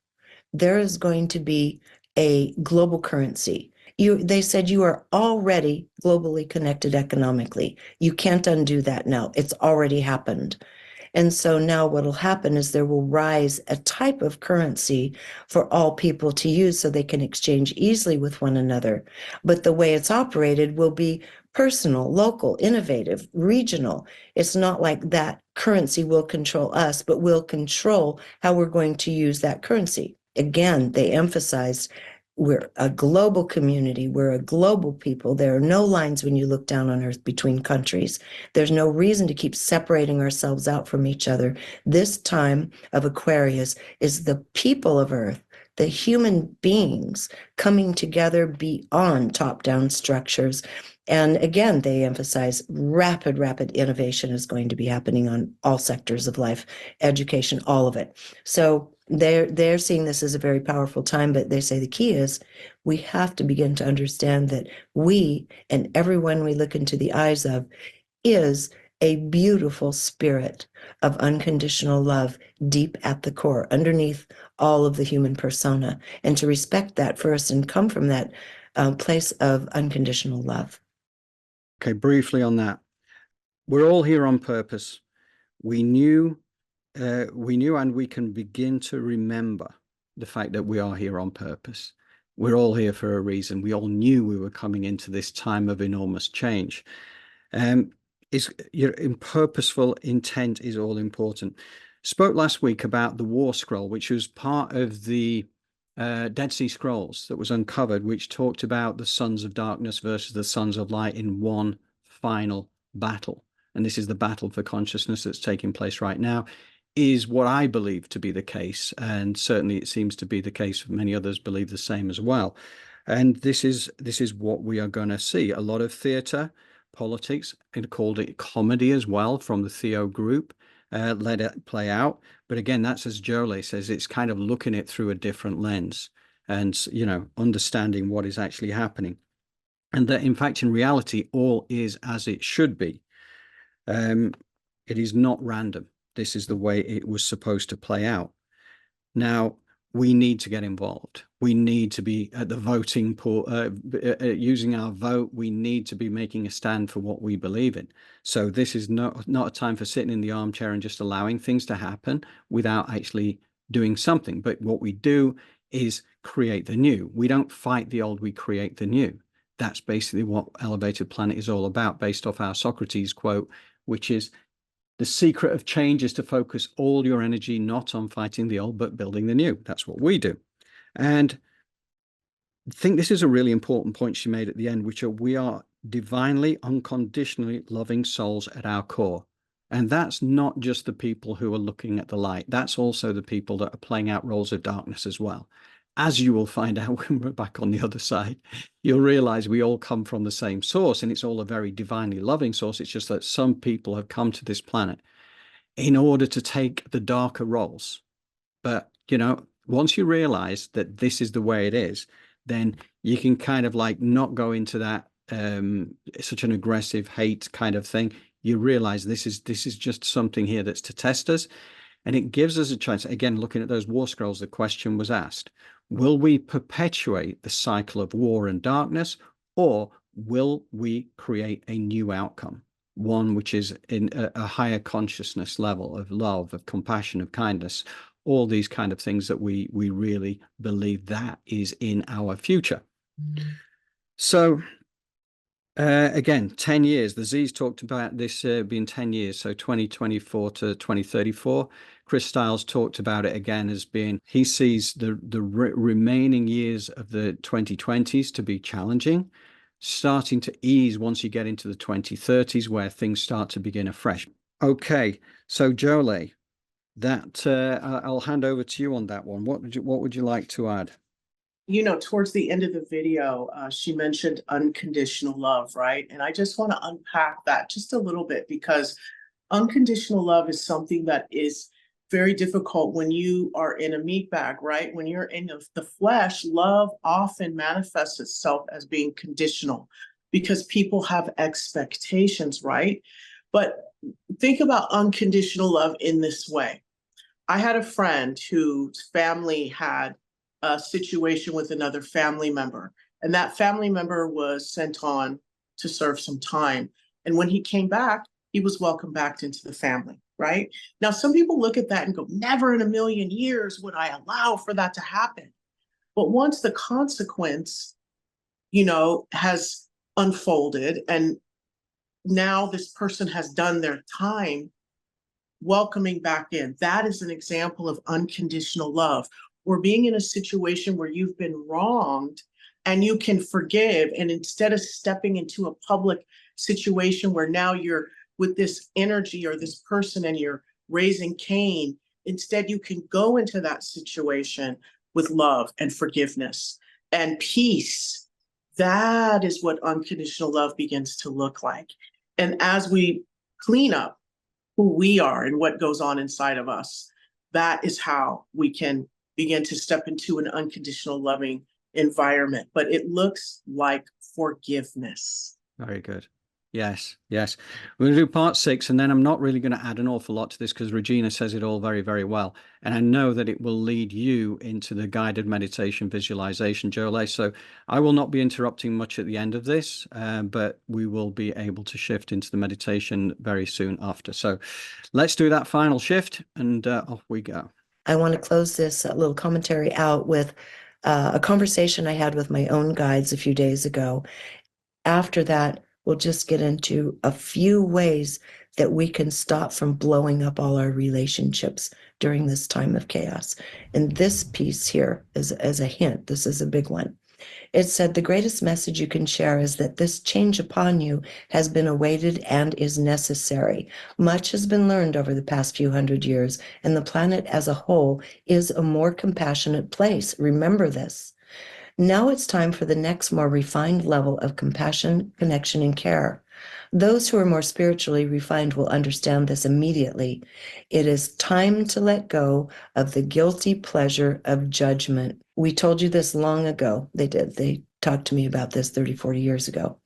there is going to be a global currency. They said you are already globally connected economically. You can't undo that now. It's already happened. And so now what will happen is there will rise a type of currency for all people to use so they can exchange easily with one another. But the way it's operated will be personal, local, innovative, regional. It's not like that currency will control us, but will control how we're going to use that currency. Again, they emphasized we're a global community. We're a global people. There are no lines when you look down on Earth between countries. There's no reason to keep separating ourselves out from each other. This time of Aquarius is the people of Earth, the human beings coming together beyond top-down structures. And again, they emphasize rapid innovation is going to be happening on all sectors of life, education, all of it. So they're seeing this as a very powerful time, but they say the key is we have to begin to understand that we and everyone we look into the eyes of is a beautiful spirit of unconditional love deep at the core, underneath all of the human persona, and to respect that first and come from that place of unconditional love. Okay, briefly on that. We're all here on purpose. We knew and we can begin to remember the fact that we are here on purpose. We're all here for a reason. We all knew we were coming into this time of enormous change. Your purposeful intent is all important. Spoke last week about the War Scroll, which was part of the Dead Sea Scrolls that was uncovered, which talked about the sons of darkness versus the sons of light in one final battle. And this is the battle for consciousness that's taking place right now, is what I believe to be the case. And certainly it seems to be the case. Many others believe the same as well. And this is what we are going to see. A lot of theater, politics, and called it comedy as well from the Theo group, let it play out. But again, that's, as Jolie says, it's kind of looking at through a different lens and, you know, understanding what is actually happening. And that, in fact, in reality, all is as it should be. It is not random. This is the way it was supposed to play out. Now, we need to get involved. We need to be at the voting pool, using our vote. We need to be making a stand for what we believe in. So this is not a time for sitting in the armchair and just allowing things to happen without actually doing something. But what we do is create the new. We don't fight the old, we create the new. That's basically what Elevated Planet is all about, based off our Socrates quote, which is, the secret of change is to focus all your energy not on fighting the old, but building the new. That's what we do. And I think this is a really important point she made at the end, which are, we are divinely, unconditionally loving souls at our core. And that's not just the people who are looking at the light. That's also the people that are playing out roles of darkness as well. As you will find out when we're back on the other side, you'll realize we all come from the same source, and it's all a very divinely loving source. It's just that some people have come to this planet in order to take the darker roles. But, you know, once you realize that this is the way it is, then you can kind of like not go into that such an aggressive hate kind of thing. You realize this is just something here that's to test us, and it gives us a chance. Again, looking at those war scrolls, the question was asked, will we perpetuate the cycle of war and darkness, or will we create a new outcome, one which is in a higher consciousness level of love, of compassion, of kindness, all these kind of things that we really believe that is in our future. Mm-hmm. So again, 10 years, the Z's talked about this being 10 years, so 2024 to 2034. Chris Stiles talked about it again as being, he sees the remaining years of the 2020s to be challenging, starting to ease once you get into the 2030s, where things start to begin afresh. Okay, so Jolie, that I'll hand over to you on that one. What would you like to add? You know, towards the end of the video, she mentioned unconditional love, right? And I just want to unpack that just a little bit, because unconditional love is something that is very difficult when you are in a meat bag, right? When you're in the flesh, love often manifests itself as being conditional because people have expectations, right? But think about unconditional love in this way. I had a friend whose family had a situation with another family member, and that family member was sent on to serve some time. And when he came back, he was welcomed back into the family, right? Now, some people look at that and go, never in a million years would I allow for that to happen. But once the consequence, you know, has unfolded, and now this person has done their time, welcoming back in, that is an example of unconditional love. Or being in a situation where you've been wronged and you can forgive, and instead of stepping into a public situation where now you're with this energy or this person and you're raising Cain, instead you can go into that situation with love and forgiveness and peace. That is what unconditional love begins to look like. And as we clean up who we are and what goes on inside of us, that is how we can begin to step into an unconditional loving environment. But it looks like forgiveness. Very good. Yes, yes. We're going to do part 6, and then I'm not really going to add an awful lot to this because Regina says it all very, very well. And I know that it will lead you into the guided meditation visualization, Jolie. So I will not be interrupting much at the end of this, but we will be able to shift into the meditation very soon after. So let's do that final shift, and off we go. I want to close this little commentary out with a conversation I had with my own guides a few days ago. After that, we'll just get into a few ways that we can stop from blowing up all our relationships during this time of chaos. And this piece here is as a hint, this is a big one. It said, the greatest message you can share is that this change upon you has been awaited and is necessary. Much has been learned over the past few hundred years, and the planet as a whole is a more compassionate place. Remember this. Now it's time for the next more refined level of compassion, connection, and care. Those who are more spiritually refined will understand this immediately. It is time to let go of the guilty pleasure of judgment. We told you this long ago. They did. They talked to me about this 30, 40 years ago,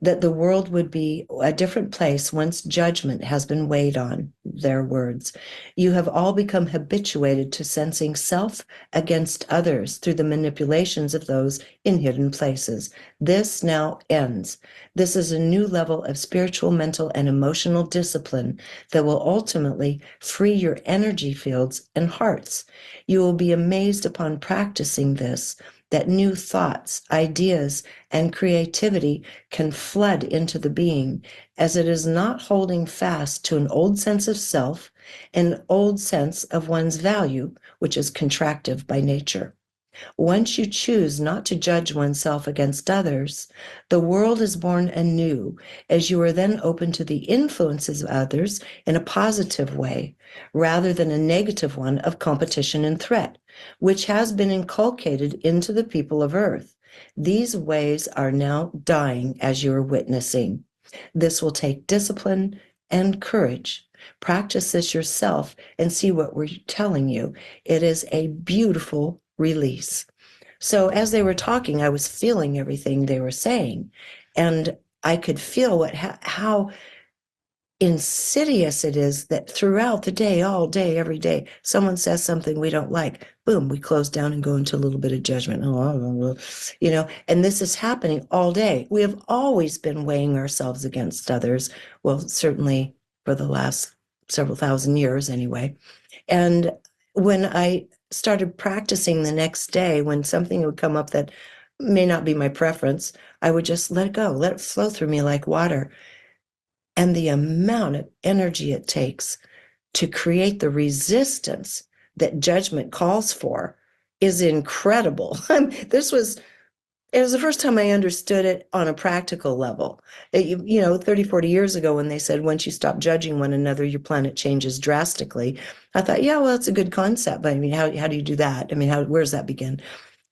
that the world would be a different place once judgment has been weighed on. their words. You have all become habituated to sensing self against others through the manipulations of those in hidden places. This now ends. This is a new level of spiritual, mental, and emotional discipline that will ultimately free your energy fields and hearts. You will be amazed upon practicing this, that new thoughts, ideas, and creativity can flood into the being, as it is not holding fast to an old sense of self, an old sense of one's value, which is contractive by nature. Once you choose not to judge oneself against others, the world is born anew, as you are then open to the influences of others in a positive way, rather than a negative one of competition and threat, which has been inculcated into the people of Earth. These ways are now dying as you are witnessing. This will take discipline and courage. Practice this yourself and see what we're telling you. It is a beautiful release. So as they were talking, I was feeling everything they were saying, and I could feel how insidious it is that throughout the day, all day, every day, someone says something we don't like. Boom, we close down and go into a little bit of judgment. And this is happening all day. We have always been weighing ourselves against others. Well, certainly for the last several thousand years anyway. And when I started practicing the next day, when something would come up that may not be my preference, I would just let it go, let it flow through me like water. And the amount of energy it takes to create the resistance that judgment calls for is incredible. It was the first time I understood it on a practical level. 30, 40 years ago when they said, once you stop judging one another, your planet changes drastically. I thought, yeah, well, it's a good concept. But I mean, how do you do that? I mean, where does that begin?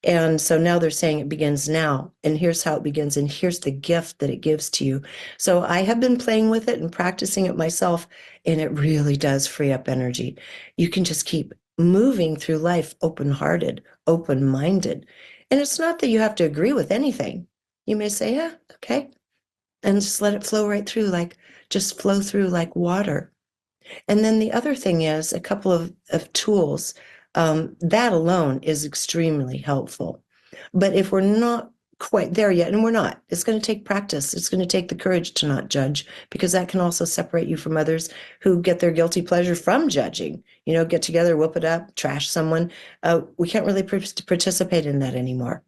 And so now they're saying it begins now. And here's how it begins. And here's the gift that it gives to you. So I have been playing with it and practicing it myself. And it really does free up energy. You can just keep moving through life open-hearted, open-minded. And it's not that you have to agree with anything. You may say, yeah, okay. And just let it flow right through, just flow through like water. And then the other thing is a couple of tools. That alone is extremely helpful. But if we're not quite there yet, and we're not, it's going to take practice. It's going to take the courage to not judge, because that can also separate you from others who get their guilty pleasure from judging. Get together, whoop it up, trash someone. We can't really participate in that anymore.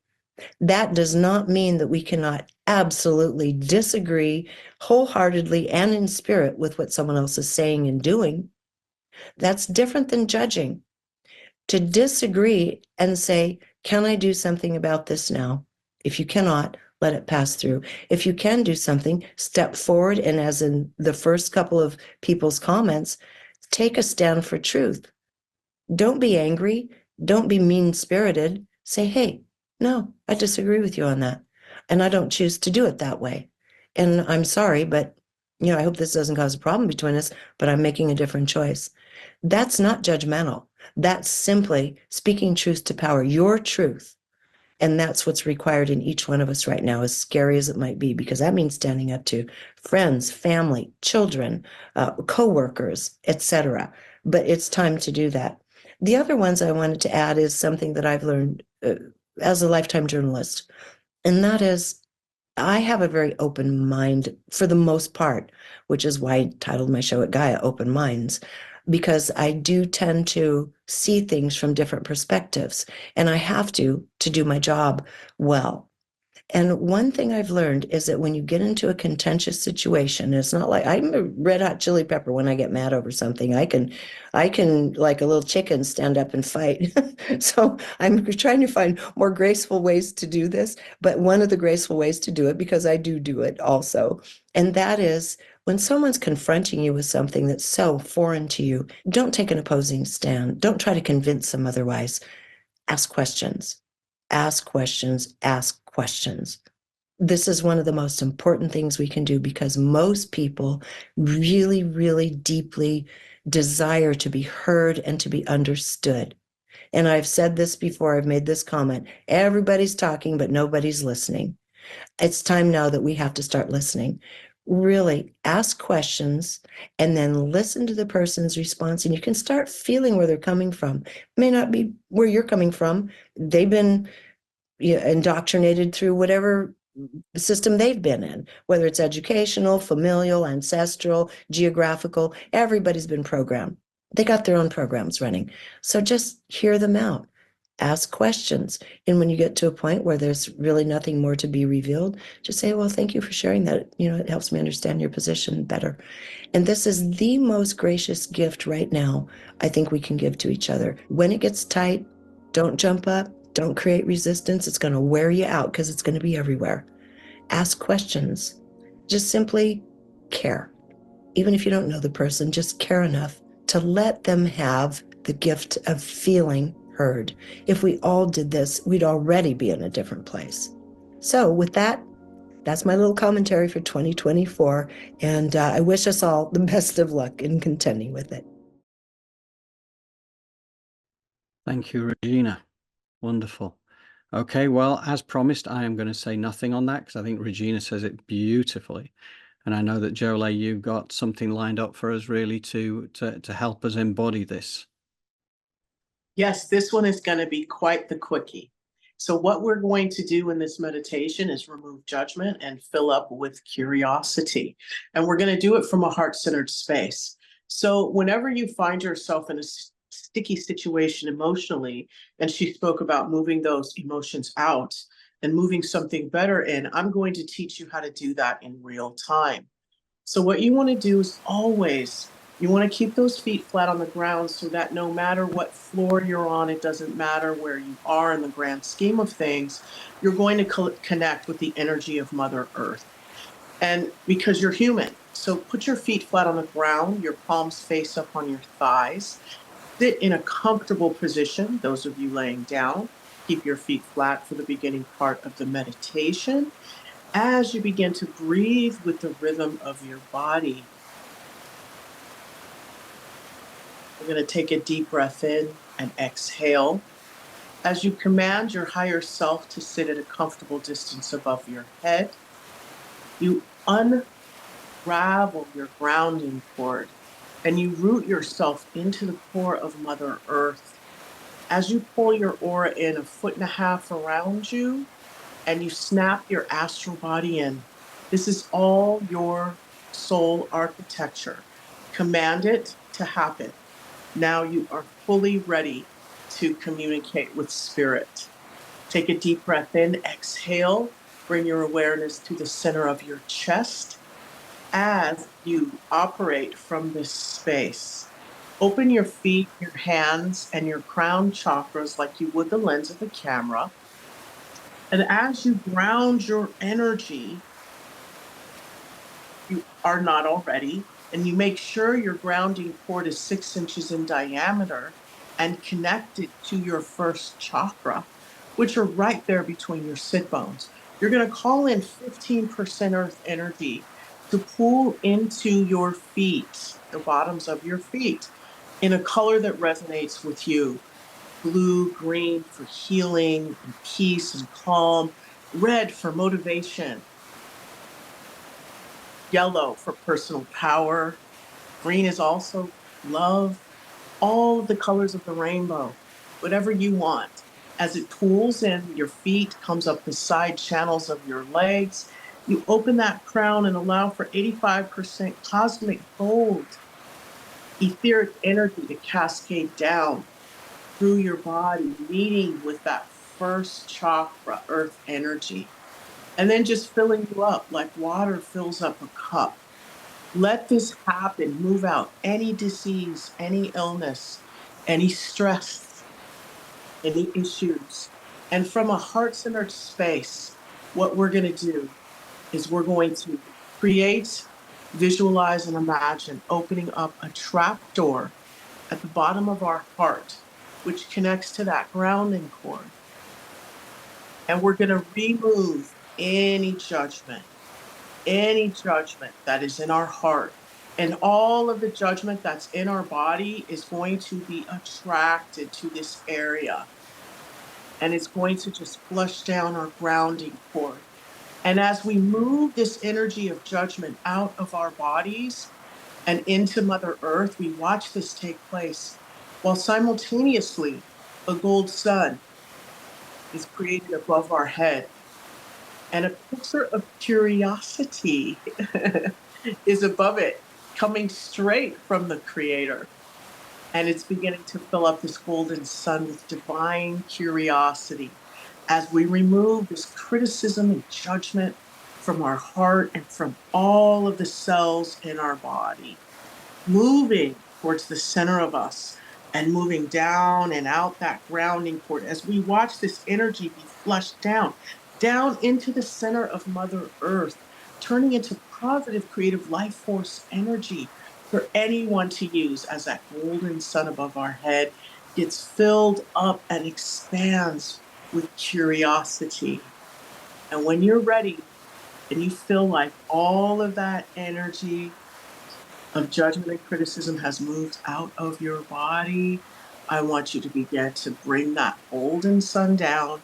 That does not mean that we cannot absolutely disagree wholeheartedly and in spirit with what someone else is saying and doing. That's different than judging. To disagree and say, can I do something about this now? If you cannot, let it pass through. If you can do something, step forward. And as in the first couple of people's comments, take a stand for truth. Don't be angry. Don't be mean-spirited. Say, hey, no, I disagree with you on that. And I don't choose to do it that way. And I'm sorry, but I hope this doesn't cause a problem between us, but I'm making a different choice. That's not judgmental. That's simply speaking truth to power, your truth. And that's what's required in each one of us right now, as scary as it might be, because that means standing up to friends, family, children, co-workers, etc. But it's time to do that. The other ones I wanted to add is something that I've learned as a lifetime journalist. And that is, I have a very open mind for the most part, which is why I titled my show at Gaia, Open Minds, because I do tend to see things from different perspectives, and I have to do my job well. And one thing I've learned is that when you get into a contentious situation, it's not like I'm a red hot chili pepper when I get mad over something. I can like a little chicken stand up and fight. So I'm trying to find more graceful ways to do this. But one of the graceful ways to do it, because I do it also, and that is when someone's confronting you with something that's so foreign to you, don't take an opposing stand. Don't try to convince them otherwise. Ask questions. Ask questions. Ask questions. This is one of the most important things we can do, because most people really, really deeply desire to be heard and to be understood. And I've said this before, I've made this comment, everybody's talking, but nobody's listening. It's time now that we have to start listening. really ask questions and then listen to the person's response, and you can start feeling where they're coming from. It may not be where you're coming from. They've been indoctrinated through whatever system they've been in, whether it's educational, familial, ancestral, geographical. Everybody's been programmed. They got their own programs running. So just hear them out. Ask questions. And when you get to a point where there's really nothing more to be revealed, just say, well, thank you for sharing that. It helps me understand your position better. And this is the most gracious gift right now I think we can give to each other. When it gets tight, don't jump up. Don't create resistance. It's going to wear you out because it's going to be everywhere. Ask questions. Just simply care. Even if you don't know the person, just care enough to let them have the gift of feeling heard. If we all did this, we'd already be in a different place. So with that, that's my little commentary for 2024. And I wish us all the best of luck in contending with it. Thank you, Regina. Wonderful. Okay, well, as promised, I am going to say nothing on that because I think Regina says it beautifully. And I know that Jolie, you've got something lined up for us really to help us embody this. Yes, this one is going to be quite the quickie. So what we're going to do in this meditation is remove judgment and fill up with curiosity. And we're going to do it from a heart-centered space. So whenever you find yourself in a sticky situation emotionally, and she spoke about moving those emotions out and moving something better in, I'm going to teach you how to do that in real time. So what you want to do is always, you want to keep those feet flat on the ground so that no matter what floor you're on, it doesn't matter where you are in the grand scheme of things, you're going to connect with the energy of Mother Earth. And because you're human, so put your feet flat on the ground, your palms face up on your thighs, sit in a comfortable position. Those of you laying down, keep your feet flat for the beginning part of the meditation. As you begin to breathe with the rhythm of your body, we're going to take a deep breath in and exhale. As you command your higher self to sit at a comfortable distance above your head, you unravel your grounding cord and you root yourself into the core of Mother Earth. As you pull your aura in 1.5 feet around you and you snap your astral body in, this is all your soul architecture. Command it to happen. Now you are fully ready to communicate with spirit. Take a deep breath in, exhale, bring your awareness to the center of your chest as you operate from this space. Open your feet, your hands, and your crown chakras like you would the lens of a camera. And as you ground your energy, you are not already, and you make sure your grounding cord is 6 inches in diameter and connected to your first chakra, which are right there between your sit bones. You're going to call in 15% earth energy to pull into your feet, the bottoms of your feet, in a color that resonates with you. Blue, green for healing and peace and calm, red for motivation, yellow for personal power. Green is also love, all of the colors of the rainbow, whatever you want. As it pulls in your feet, comes up the side channels of your legs, you open that crown and allow for 85% cosmic gold, etheric energy to cascade down through your body, meeting with that first chakra, earth energy, and then just filling you up like water fills up a cup. Let this happen. Move out any disease, any illness, any stress, any issues. And from a heart-centered space, what we're going to do is we're going to create, visualize, and imagine opening up a trap door at the bottom of our heart, which connects to that grounding cord. And we're going to remove any judgment that is in our heart. And all of the judgment that's in our body is going to be attracted to this area. And it's going to just flush down our grounding cord. And as we move this energy of judgment out of our bodies and into Mother Earth, we watch this take place while simultaneously a gold sun is created above our head. And a picture of curiosity is above it, coming straight from the Creator. And it's beginning to fill up this golden sun with divine curiosity as we remove this criticism and judgment from our heart and from all of the cells in our body, moving towards the center of us and moving down and out that grounding cord as we watch this energy be flushed down into the center of Mother Earth, turning into positive creative life force energy for anyone to use as that golden sun above our head gets filled up and expands with curiosity. And when you're ready and you feel like all of that energy of judgment and criticism has moved out of your body, I want you to begin to bring that golden sun down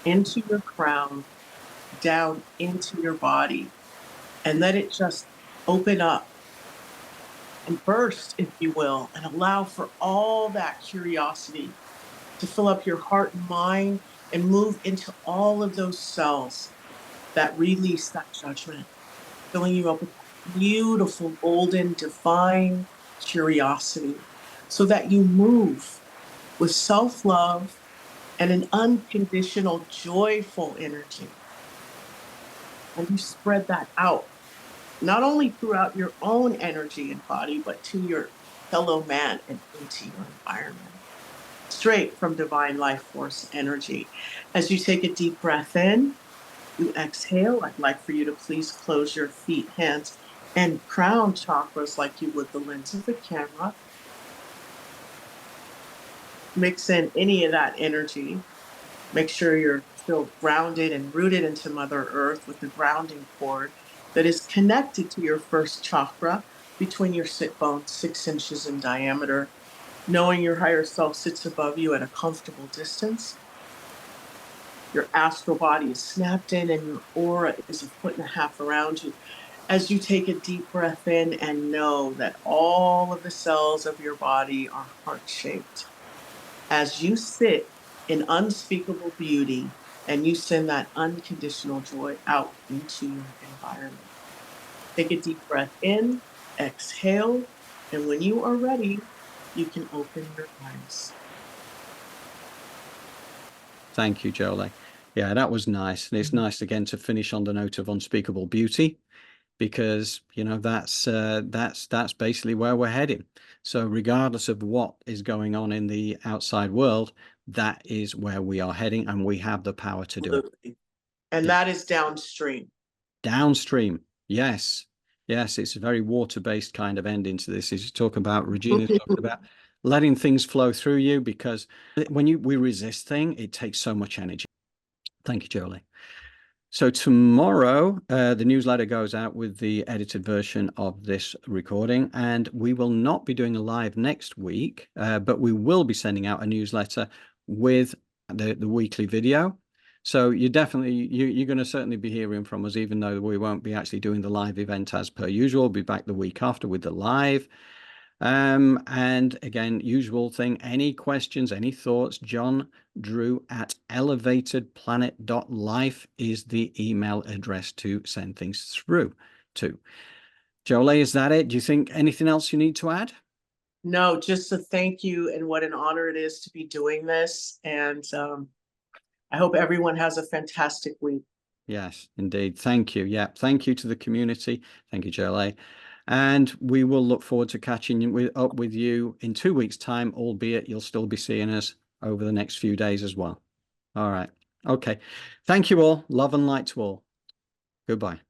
into your crown, down into your body, and let it just open up and burst, if you will, and allow for all that curiosity to fill up your heart and mind and move into all of those cells that release that judgment, filling you up with beautiful, golden, divine curiosity so that you move with self-love and an unconditional, joyful energy. And you spread that out, not only throughout your own energy and body, but to your fellow man and into your environment. Straight from divine life force energy. As you take a deep breath in, you exhale. I'd like for you to please close your feet, hands, and crown chakras like you would the lens of the camera. Mix in any of that energy. Make sure you're still grounded and rooted into Mother Earth with the grounding cord that is connected to your first chakra between your sit bones, 6 inches in diameter, knowing your higher self sits above you at a comfortable distance. Your astral body is snapped in and your aura is 1.5 feet around you. As you take a deep breath in and know that all of the cells of your body are heart-shaped. As you sit in unspeakable beauty and you send that unconditional joy out into your environment. Take a deep breath in, exhale, and when you are ready, you can open your eyes. Thank you, Jolie. Yeah, that was nice. And it's nice again to finish on the note of unspeakable beauty, because that's basically where we're heading. So regardless of what is going on in the outside world, that is where we are heading, and we have the power to do it. And that is downstream. Downstream, yes. Yes, it's a very water-based kind of ending to this. Is talking about Regina's talking about letting things flow through you, because when we resist things, it takes so much energy. Thank you, Jolie. So tomorrow, the newsletter goes out with the edited version of this recording, and we will not be doing a live next week, but we will be sending out a newsletter with the weekly video. So you're going to certainly be hearing from us, even though we won't be actually doing the live event as per usual. We'll be back the week after with the live. And again, usual thing, any questions, any thoughts, John Drew at elevatedplanet.life is the email address to send things through to. Jolie, is that it? Do you think anything else you need to add? No, just a thank you, and what an honor it is to be doing this. And I hope everyone has a fantastic week. Yes, indeed. Thank you. Yeah. Thank you to the community. Thank you, Jolie. And we will look forward to catching up with you in 2 weeks' time, albeit you'll still be seeing us over the next few days as well. All right. Okay. Thank you all. Love and light to all. Goodbye.